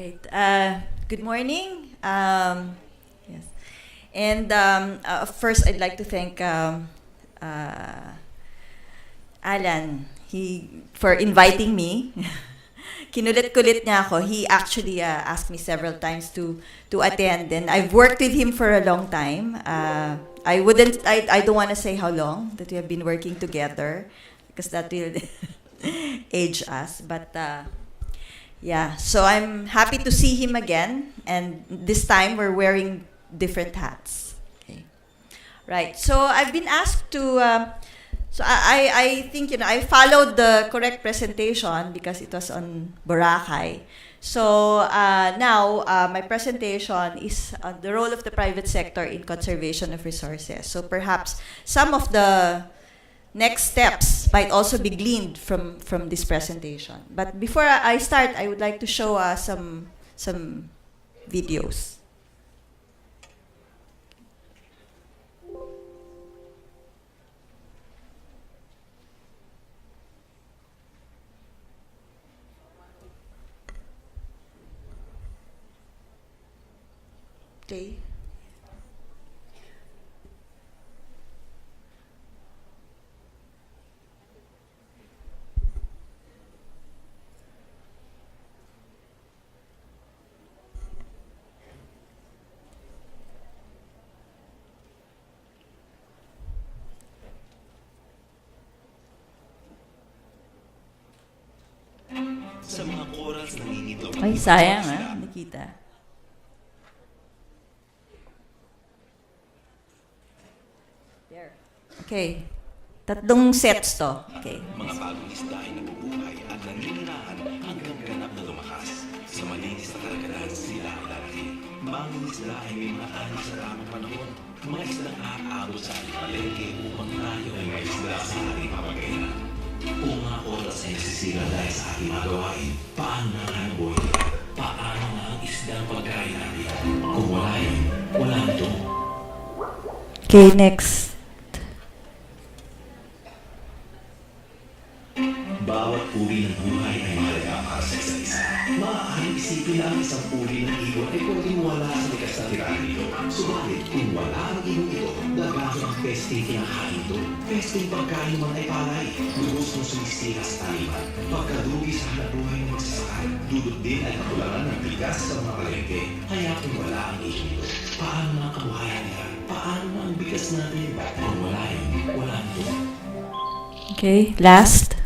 Right. Good morning. Yes. And first, I'd like to thank Alan for inviting me. Kinulit-kulit niya ako. He actually asked me several times to attend, and I've worked with him for a long time. I don't want to say how long that we have been working together, because that will age us. But yeah, so I'm happy to see him again, and this time we're wearing different hats. Okay. Right. So I've been asked to. I think I followed the correct presentation because it was on Boracay. So now my presentation is on the role of the private sector in conservation of resources. So perhaps some of the next steps might also be gleaned from this presentation. But before I start, I would like to show some videos. Okay. Sa mga corals na ninito. Ay, sayang Nikita. There. Okay. Tatlong sets to. Okay. Mga bagong isda ay nabubuhay at naninirahan hanggang ganap na lumakas. Sa malinis na karagatan sila ay lalaki. Mga isda ay may mga anak sa tamang panahon. Mga isdang aabot sa ating palengke upang tayo ay may isda sa ating mapagkainan. Kung mga oras ay nasisira dahil sa ating magawain, paano na ang buhay? Paano na ang isda ang pagkain natin? Kung wala yun, wala ito. Okay, next. Bawat uri ng buhay ay mahalaga para sa isa't isa. Maaaring isipin na ang isang uri ng ibon ay pwedeng wala sa likas na tirahan nito. Subalit, kung wala ang ibon ito, dagdagan ang pesting kinakain ito. Pesting pagkain man ay palay. Lubos ng sumisira sa taliman. Pagkadugi sa hanap buhay ng magsasaka. Dudot din ay kakulangan ng bigas sa mga palengke. Kaya kung wala ang ibon ito, paano na ang kabuhayan nila? Paano na ang bigas natin? Kung wala yun, wala ito. Okay, last.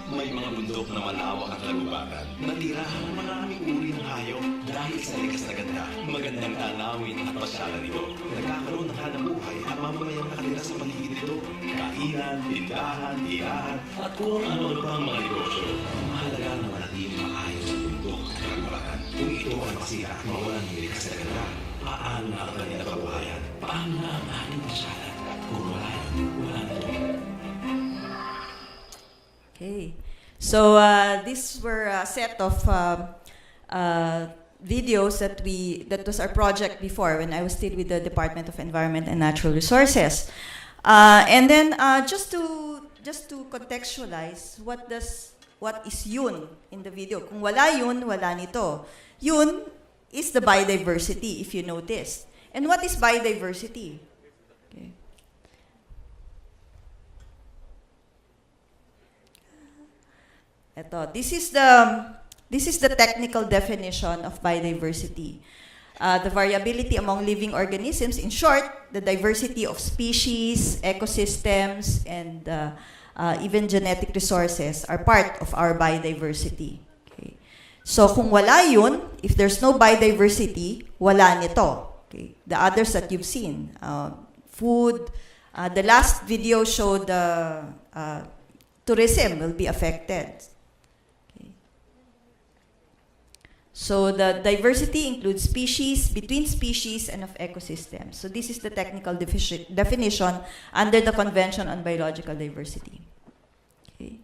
May mga bundok na malawak at lagubatan. Natirahan ng maraming uri ng hayop dahil sa likas na ganda, magandang tanawin at pasyalan nito. Nagkakaroon ng hanap buhay ang mamamayang nakatira sa paligid nito. Kainan, tindahan, tirahan, at kung ano pang mga negosyo. Mahalaga na manatiling maayos ang bundok at lagubatan. Kung ito ay masira at mawalan ng likas na ganda, paano na ang kanilang kabuhayan? Paano na ang ating pasyalan? Kung wala yun, wala nito. Okay. So these were a set of videos that was our project before when I was still with the Department of Environment and Natural Resources. And then just to contextualize what is yun in the video. Kung wala yun, wala nito. Yun is the biodiversity, if you noticed. And what is biodiversity? Okay. Ito, this is the technical definition of biodiversity. The variability among living organisms, in short, the diversity of species, ecosystems, and even genetic resources are part of our biodiversity. Okay. So kung wala yun, if there's no biodiversity, wala nito. Okay. The others that you've seen, food, the last video showed tourism will be affected. So the diversity includes species, between species, and of ecosystems. So this is the technical definition under the Convention on Biological Diversity. Okay.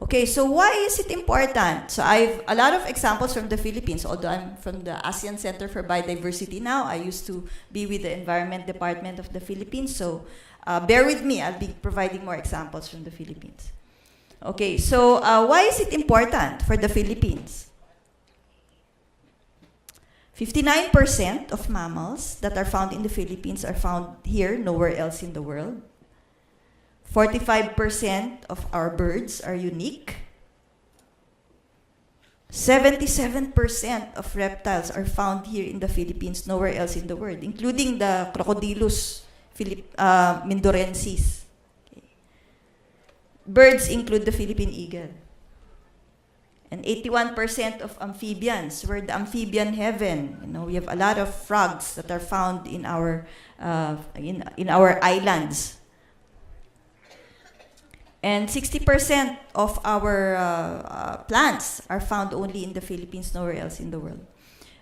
Okay, so why is it important? So I've a lot of examples from the Philippines, although I'm from the ASEAN Center for Biodiversity now. I used to be with the Environment Department of the Philippines, so bear with me. I'll be providing more examples from the Philippines. Okay, so why is it important for the Philippines? 59% of mammals that are found in the Philippines are found here, nowhere else in the world. 45% of our birds are unique. 77% of reptiles are found here in the Philippines, nowhere else in the world, including the crocodilus mindorensis. Okay. Birds include the Philippine eagle. And 81% of amphibians. We're the amphibian heaven. You know, we have a lot of frogs that are found in our islands. And 60% of our plants are found only in the Philippines, nowhere else in the world.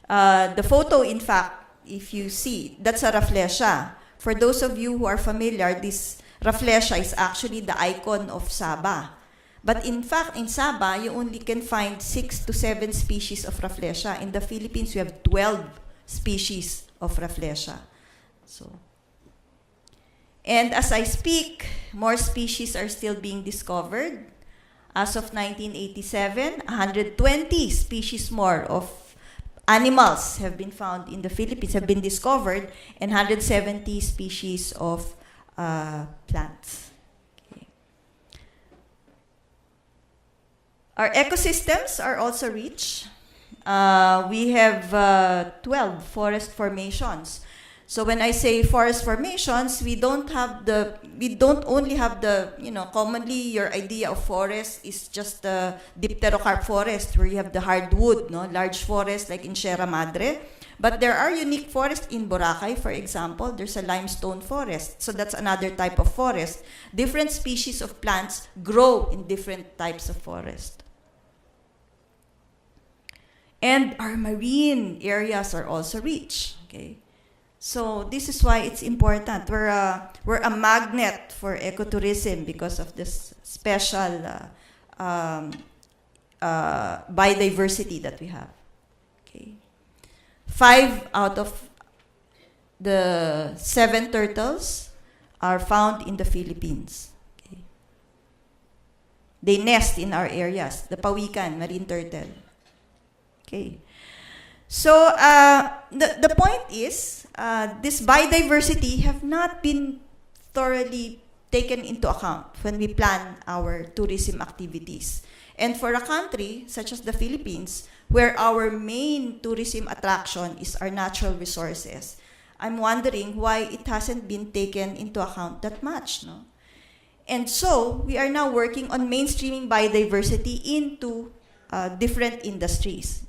The photo, in fact, if you see, that's a rafflesia. For those of you who are familiar, this rafflesia is actually the icon of Sabah. But in fact, in Sabah, you only can find 6 to 7 species of rafflesia. In the Philippines, we have 12 species of rafflesia. And as I speak, more species are still being discovered. As of 1987, 120 species more of animals have been found in the Philippines, have been discovered, and 170 species of plants. Okay. Our ecosystems are also rich. We have 12 forest formations. So when I say forest formations, we don't only have the, commonly your idea of forest is just the dipterocarp forest where you have the hardwood, large forest like in Sierra Madre. But there are unique forests in Boracay, for example. There's a limestone forest. So that's another type of forest. Different species of plants grow in different types of forest. And our marine areas are also rich, okay? So this is why it's important. We're a magnet for ecotourism because of this special biodiversity that we have. Okay, 5 out of the 7 turtles are found in the Philippines. Okay. They nest in our areas. The pawikan, marine turtle. Okay. So the point is, this biodiversity have not been thoroughly taken into account when we plan our tourism activities. And for a country such as the Philippines, where our main tourism attraction is our natural resources, I'm wondering why it hasn't been taken into account that much, no? And so we are now working on mainstreaming biodiversity into different industries,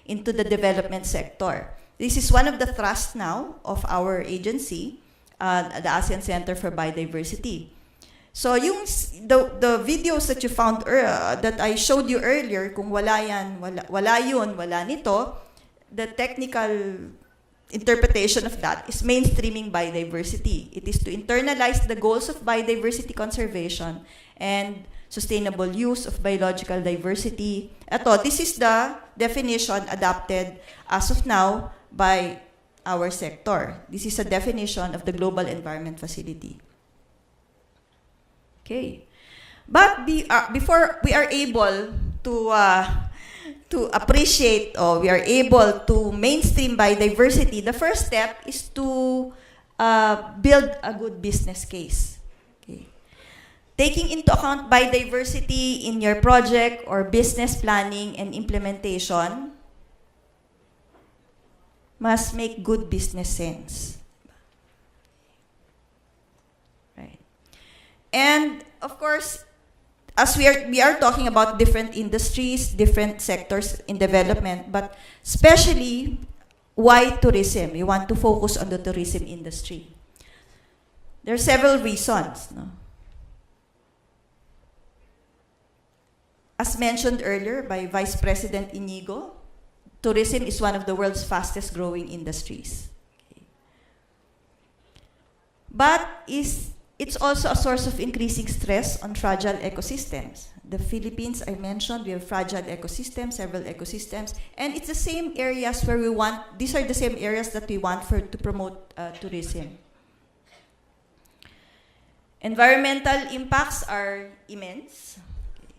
into the development sector. This is one of the thrusts now of our agency, the ASEAN Center for Biodiversity. So the videos that you found that I showed you earlier, kung wala yan, wala yun, wala nito, the technical interpretation of that is mainstreaming biodiversity. It is to internalize the goals of biodiversity conservation and sustainable use of biological diversity. This is the definition adopted as of now by our sector. This is a definition of the Global Environment Facility. Okay. But before we are able to appreciate or we are able to mainstream biodiversity, the first step is to build a good business case. Okay. Taking into account biodiversity in your project or business planning and implementation must make good business sense. Right. And of course, as we are talking about different industries, different sectors in development, but especially why tourism? We want to focus on the tourism industry. There are several reasons. No? As mentioned earlier by Vice President Inigo, tourism is one of the world's fastest growing industries. Okay. But it's also a source of increasing stress on fragile ecosystems. The Philippines, I mentioned, we have fragile ecosystems, several ecosystems, and it's the same areas where we want, these are the same areas that we want to promote tourism. Environmental impacts are immense. Okay.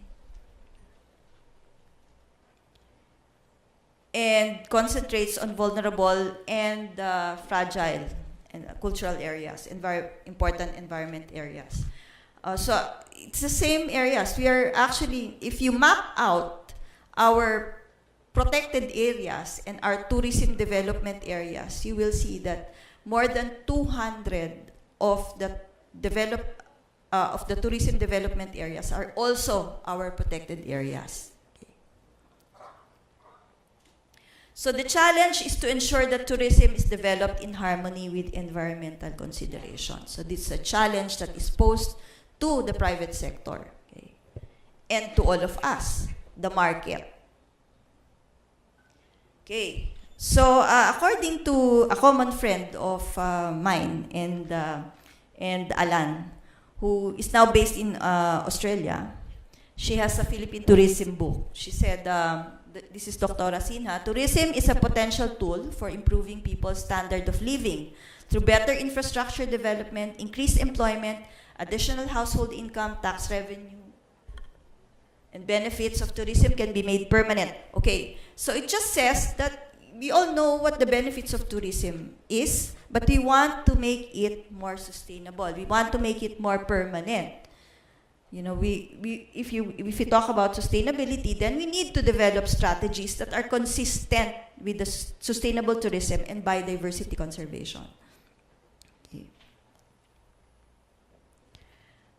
and concentrates on vulnerable and fragile and cultural areas, important environment areas. So it's the same areas. We are actually, if you map out our protected areas and our tourism development areas, you will see that more than 200 of the tourism development areas are also our protected areas. So the challenge is to ensure that tourism is developed in harmony with environmental considerations. So this is a challenge that is posed to the private sector, okay, and to all of us, the market. Okay, so according to a common friend of mine and Alan, who is now based in Australia, she has a Philippine tourism book. She said, this is Dr. Sinha, tourism is a potential tool for improving people's standard of living through better infrastructure development, increased employment, additional household income, tax revenue, and benefits of tourism can be made permanent. Okay, so it just says that we all know what the benefits of tourism is, but we want to make it more sustainable. We want to make it more permanent. You know, if you talk about sustainability, then we need to develop strategies that are consistent with the sustainable tourism and biodiversity conservation. Okay.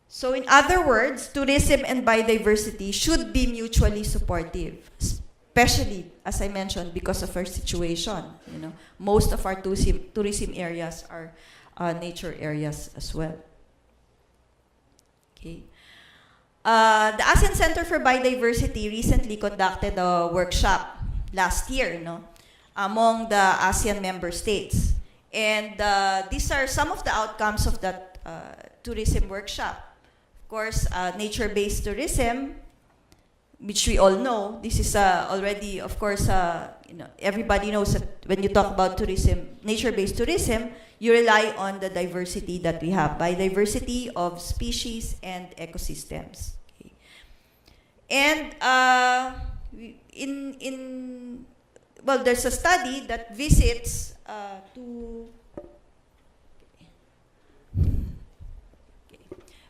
So in other words, tourism and biodiversity should be mutually supportive, especially, as I mentioned, because of our situation. You know, most of our tourism areas are nature areas as well. Okay. The ASEAN Center for Biodiversity recently conducted a workshop last year, among the ASEAN member states. And these are some of the outcomes of that tourism workshop. Of course, nature-based tourism, which we all know. This is already, of course, everybody knows that when you talk about tourism, nature-based tourism, you rely on the diversity that we have, biodiversity of species and ecosystems. Okay. And there's a study that visits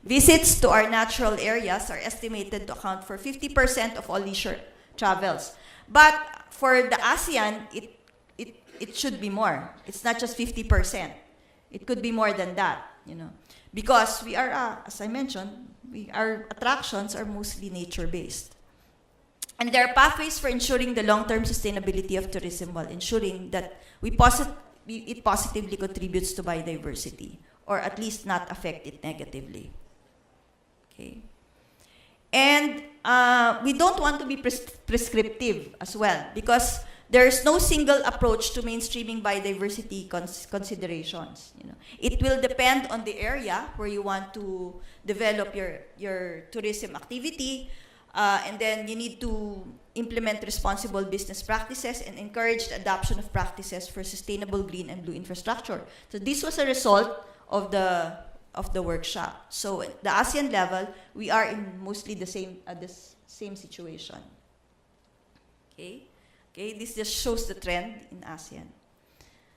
Visits to our natural areas are estimated to account for 50% of all leisure travels. But for the ASEAN, it should be more. It's not just 50%. It could be more than that, because we are, as I mentioned, our attractions are mostly nature-based. And there are pathways for ensuring the long-term sustainability of tourism while ensuring that it positively contributes to biodiversity, or at least not affect it negatively. Okay. And we don't want to be prescriptive as well, because there is no single approach to mainstreaming biodiversity considerations. It will depend on the area where you want to develop your tourism activity, and then you need to implement responsible business practices and encourage the adoption of practices for sustainable green and blue infrastructure. So this was a result of the workshop. So at the ASEAN level, we are in mostly the same situation. Okay, this just shows the trend in ASEAN.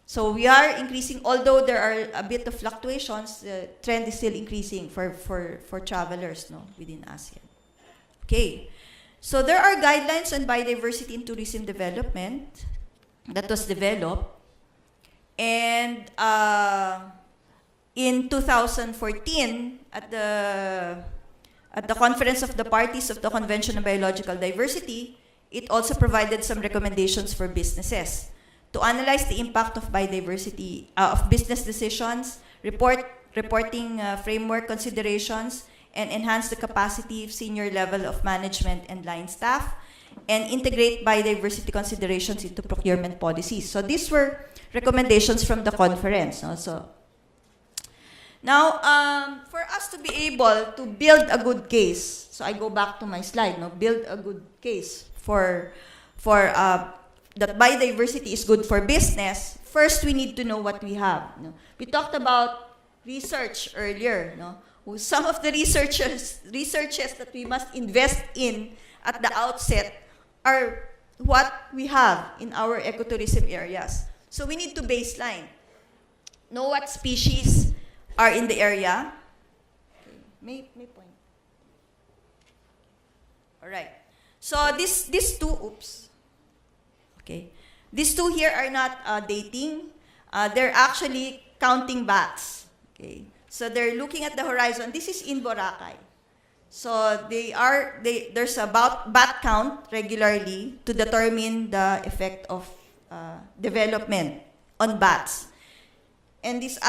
So we are increasing, although there are a bit of fluctuations, the trend is still increasing for travelers, within ASEAN. Okay, so there are guidelines on biodiversity in tourism development that was developed, and in 2014, at the Conference of the Parties of the Convention on Biological Diversity, it also provided some recommendations for businesses to analyze the impact of biodiversity of business decisions, reporting framework considerations, and enhance the capacity of senior level of management and line staff, and integrate biodiversity considerations into procurement policies. So these were recommendations from the conference. Now, for us to be able to build a good case, so I go back to my slide, build a good case for that biodiversity is good for business. First, we need to know what we have. We talked about research earlier. Some of the researches that we must invest in at the outset are what we have in our ecotourism areas. So we need to baseline. Know what species are in the area. Okay. May point. All right. So these two, oops. Okay. These two here are not dating. They're actually counting bats. Okay. So they're looking at the horizon. This is in Boracay. So there's a bat count regularly to determine the effect of development on bats. And this is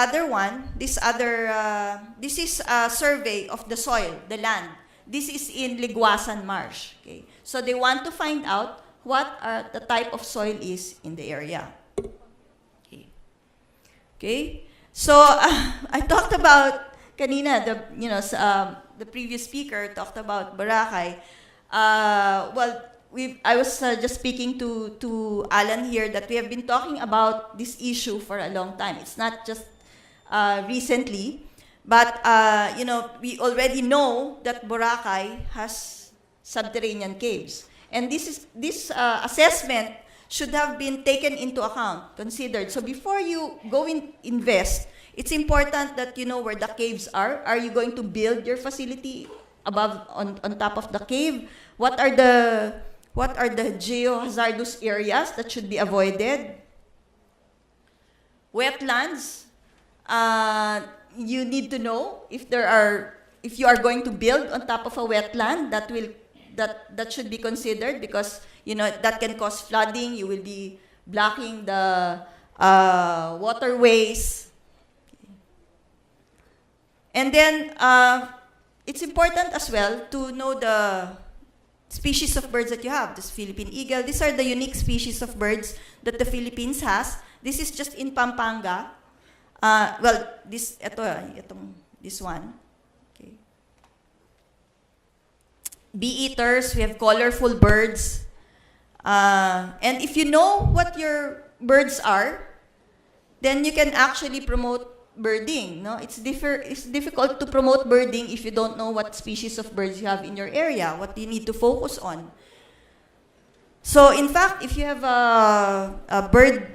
a survey of the soil, the land. This is in Liguasan Marsh. Okay. So they want to find out what the type of soil is in the area. Okay. Okay. So I talked about kanina the previous speaker talked about Boracay. I was just speaking to Alan here that we have been talking about this issue for a long time. It's not just recently, but we already know that Boracay has subterranean caves, and this assessment should have been taken into account, considered. So before you go invest, it's important that you know where the caves are. Are you going to build your facility on top of the cave? What are the geohazardous areas that should be avoided? Wetlands. You need to know if you are going to build on top of a wetland, that should be considered, because that can cause flooding. You will be blocking the waterways. And then it's important as well to know the species of birds that you have. This Philippine eagle. These are the unique species of birds that the Philippines has. This is just in Pampanga. This one. Okay. Bee-eaters, we have colorful birds. And if you know what your birds are, then you can actually promote birding. No? It's difficult to promote birding if you don't know what species of birds you have in your area, what you need to focus on. So in fact, if you have a bird,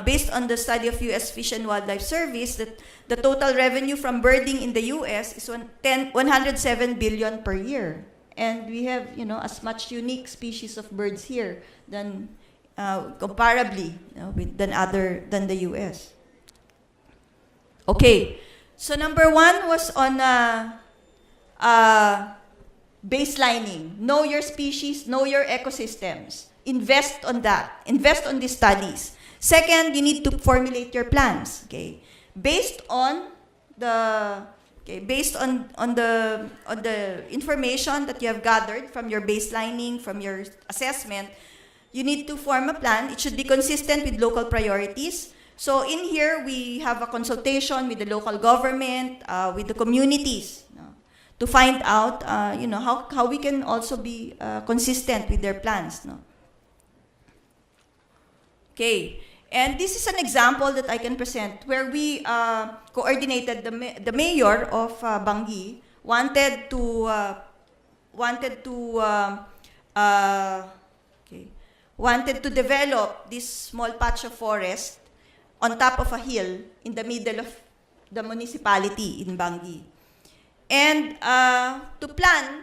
based on the study of U.S. Fish and Wildlife Service, that the total revenue from birding in the U.S. is 107 billion per year. And we have, as much unique species of birds here than comparably than the U.S. Okay, so number one was on baselining. Know your species, know your ecosystems. Invest on that. Invest on these studies. Second, you need to formulate your plans. Okay, based on the information that you have gathered from your baselining, from your assessment. You need to form a plan. It should be consistent with local priorities. So in here, we have a consultation with the local government, with the communities, to find out, how we can also be consistent with their plans. No? Okay, and this is an example that I can present where we coordinated the mayor of Bangi wanted to develop this small patch of forest on top of a hill in the middle of the municipality in Bangi. And to plan,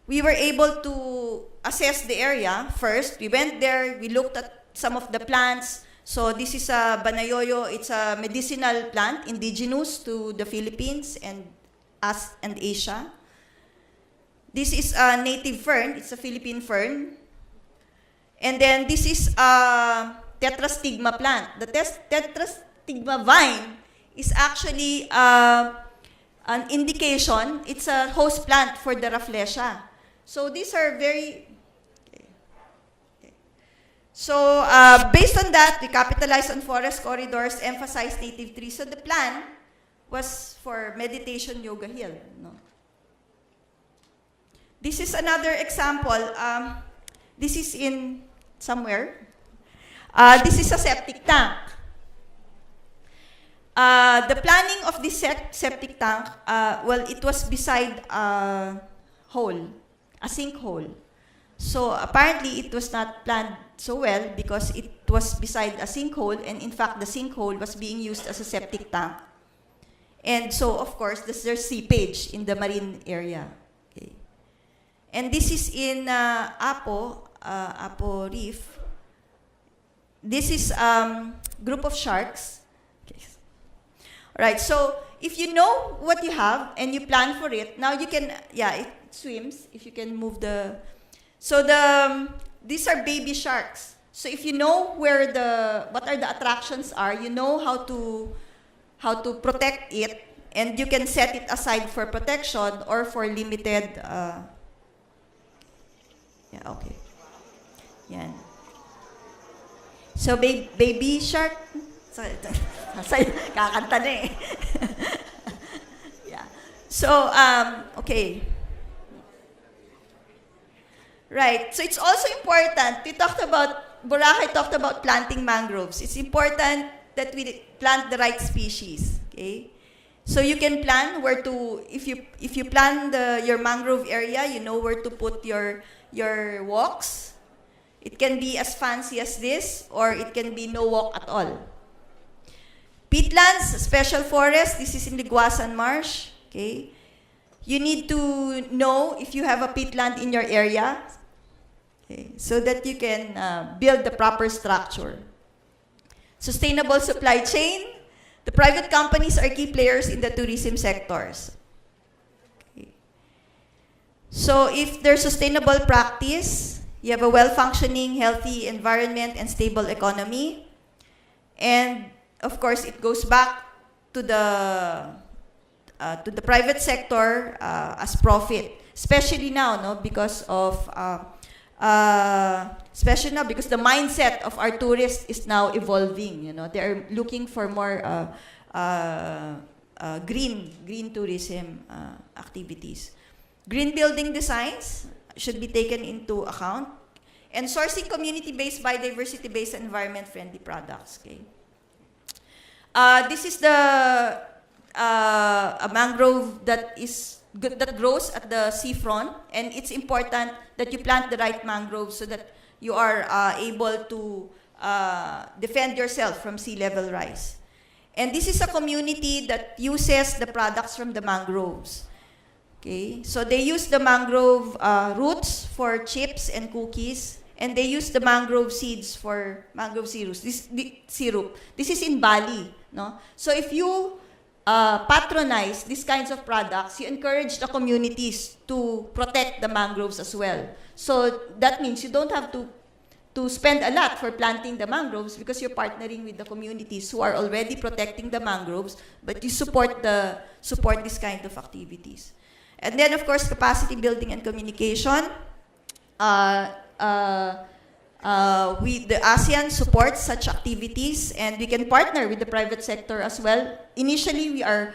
we were able to assess the area first. We went there, we looked at some of the plants. So this is a banayoyo. It's a medicinal plant, indigenous to the Philippines and Asia. This is a native fern. It's a Philippine fern. And then this is a tetrastigma plant. The tetrastigma vine is actually an indication. It's a host plant for the Rafflesia. So these are very... So based on that, we capitalized on forest corridors, emphasized native trees. So the plan was for meditation yoga hill. No? This is another example. This is in somewhere. This is a septic tank. The planning of this septic tank, it was beside a hole. a sinkhole. So apparently it was not planned so well because it was beside a sinkhole, and in fact the sinkhole was being used as a septic tank. And so of course there's seepage in the marine area. Okay. And this is in Apo Reef. This is group of sharks. Okay. All right, so if you know what you have and you plan for it, now you can, it swims. If you can move the, so these are baby sharks. So if you know what are the attractions are, you know how to protect it, and you can set it aside for protection or for limited. Okay. Yan. So baby shark. Kakanta na eh. Yeah. So, okay. Right. So it's also important. Boracay talked about planting mangroves. It's important that we plant the right species. Okay. So you can plan where to, if you plan your mangrove area, you know where to put your walks. It can be as fancy as this, or it can be no walk at all. Peatlands, special forest, this is in Liguasan Marsh. Okay. You need to know if you have a peatland in your area, okay, so that you can build the proper structure. Sustainable supply chain. The private companies are key players in the tourism sectors. Okay. So if there's sustainable practice, you have a well-functioning, healthy environment and stable economy. And of course, it goes back to the private sector as profit, especially now, no, because the mindset of our tourists is now evolving. You know, they are looking for more green tourism activities. Green building designs should be taken into account, and sourcing community-based, biodiversity-based, environment-friendly products. Okay. This is a mangrove that grows at the seafront, and it's important that you plant the right mangroves so that you are able to defend yourself from sea level rise. And this is a community that uses the products from the mangroves. Okay, so they use the mangrove roots for chips and cookies, and they use the mangrove seeds for mangrove syrup. This is in Bali, no? So if you patronize these kinds of products, you encourage the communities to protect the mangroves as well. So that means you don't have to spend a lot for planting the mangroves, because you're partnering with the communities who are already protecting the mangroves, but you support this kind of activities. And then, of course, capacity building and communication. The ASEAN supports such activities, and we can partner with the private sector as well. Initially, we are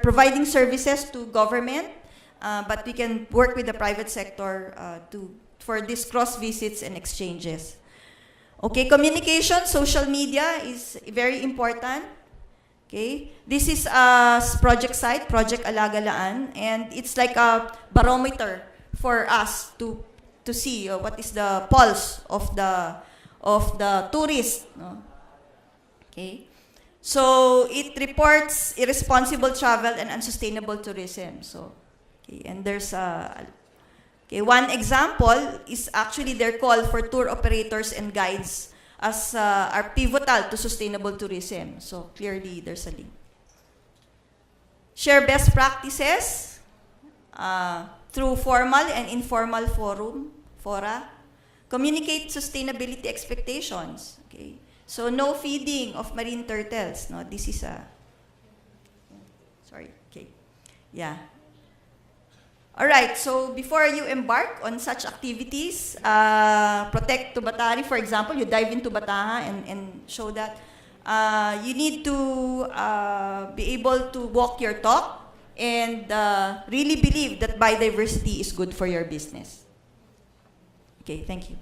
providing services to government, but we can work with the private sector for these cross visits and exchanges. Okay, communication, social media is very important. Okay, this is a project site, Project Alagalaan, and it's like a barometer for us to see what is the pulse of the tourist. No? Okay, so it reports irresponsible travel and unsustainable tourism. So, okay, and there's one example is actually their call for tour operators and guides as are pivotal to sustainable tourism. So clearly, there's a link. Share best practices through formal and informal fora. Communicate sustainability expectations. Okay, so no feeding of marine turtles. No, this is sorry. Okay, yeah. All right, so before you embark on such activities, protect Tubatari, for example, you dive into Bataha and show that you need to be able to walk your talk and really believe that biodiversity is good for your business. Okay, thank you.